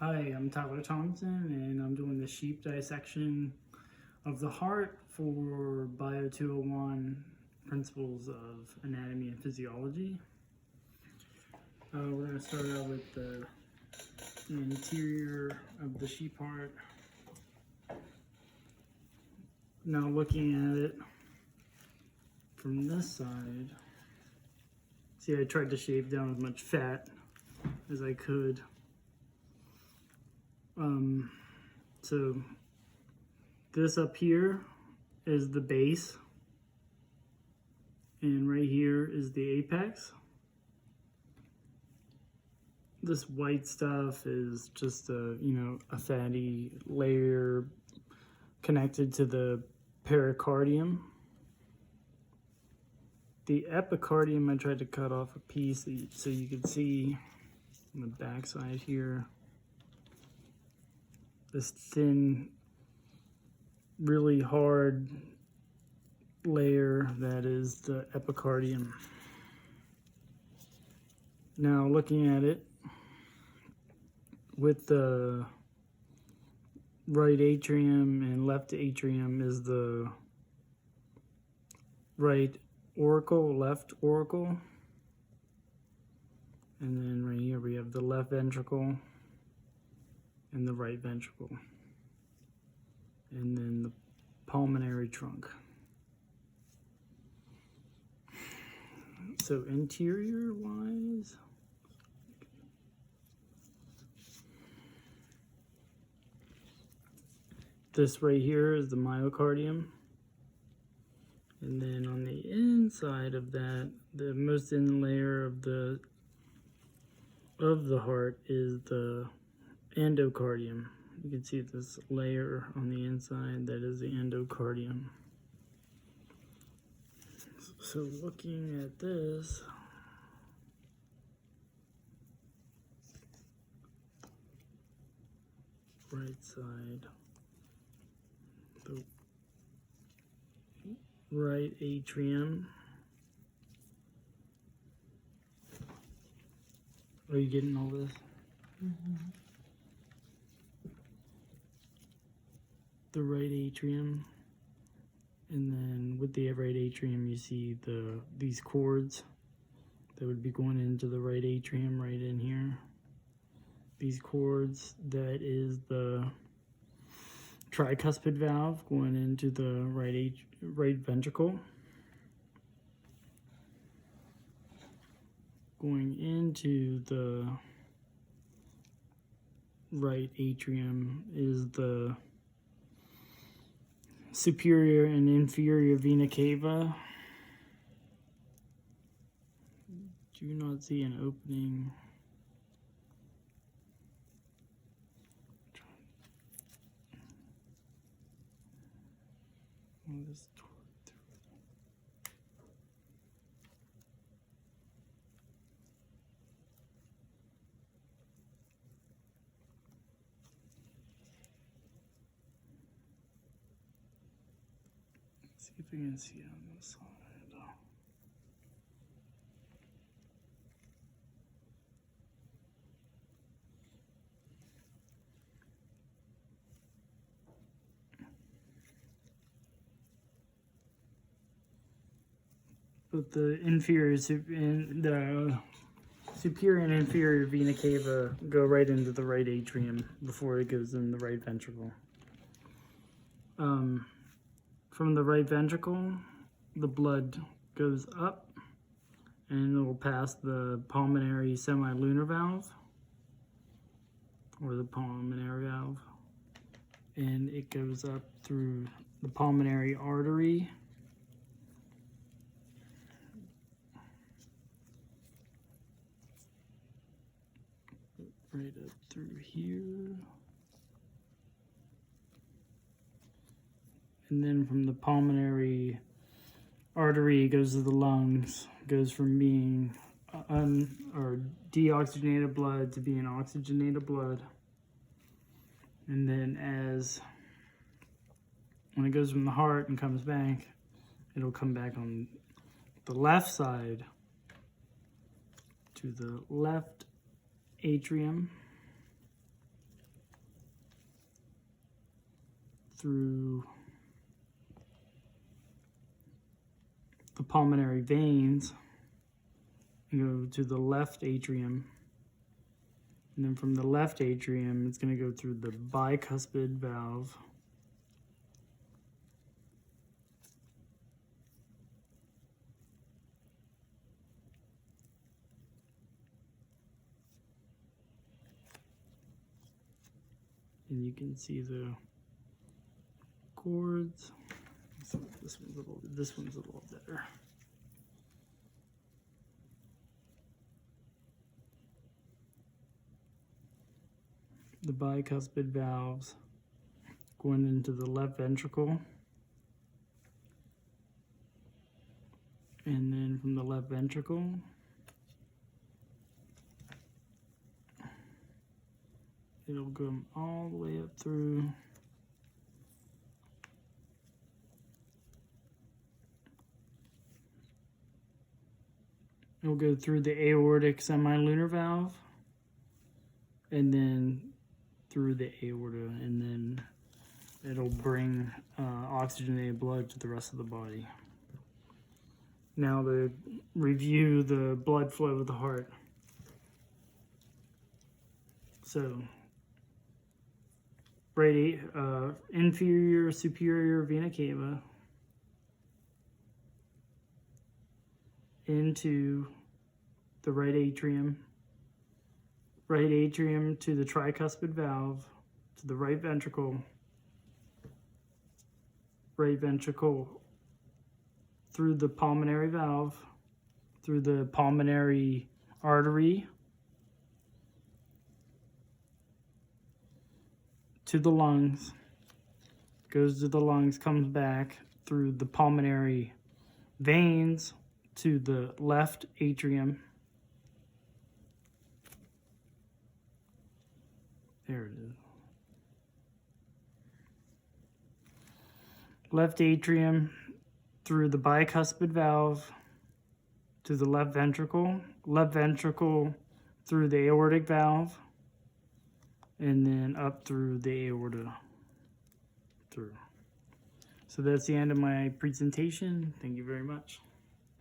Hi, I'm Tyler Thompson, and I'm doing the sheep dissection of the heart for Bio 201 Principles of Anatomy and Physiology. We're going to start out with the interior of the sheep heart. Now, looking at it from this side, see, I tried to shave down as much fat as I could. So this up here is the base, and right here is the apex. This white stuff is just a fatty layer connected to the pericardium. The epicardium, I tried to cut off a piece so you could see on the back side here, this thin, really hard layer that is the epicardium. Now, looking at it, with the right atrium and left atrium is the right auricle, left auricle. And then right here we have the left ventricle and the right ventricle. And then the pulmonary trunk. So interior wise, this right here is the myocardium. And then on the inside of that, the most in layer of the heart is the endocardium. You can see this layer on the inside, that is the endocardium. So looking at this, right side, the right atrium. Are you getting all this? Mm-hmm. The right atrium, and then with the right atrium you see these cords that would be going into the right atrium right in here. These cords, that is the tricuspid valve going into the right ventricle. Going into the right atrium is the superior and inferior vena cava. Do not see an opening. See if we can see it on this side. But the superior and inferior vena cava go right into the right atrium before it goes in the right ventricle. From the right ventricle, the blood goes up and it will pass the pulmonary semilunar valve, or the pulmonary valve, and it goes up through the pulmonary artery, right up through here. And then from the pulmonary artery, it goes to the lungs, goes from being deoxygenated blood to being oxygenated blood. And then when it goes from the heart and comes back, it'll come back on the left side to the left atrium, through the pulmonary veins and go to the left atrium. And then from the left atrium, it's going to go through the bicuspid valve. And you can see the cords. So this one's a little better. The bicuspid valves going into the left ventricle. And then from the left ventricle, it'll go all the way up through it'll go through the aortic semilunar valve and then through the aorta, and then it'll bring oxygenated blood to the rest of the body. Now to review the blood flow of the heart. So, inferior superior vena cava into the right atrium to the tricuspid valve, to the right ventricle through the pulmonary valve, through the pulmonary artery, to the lungs, goes to the lungs, comes back through the pulmonary veins to the left atrium. There it is. Left atrium through the bicuspid valve to the left ventricle through the aortic valve, and then up through the aorta through. So that's the end of my presentation. Thank you very much.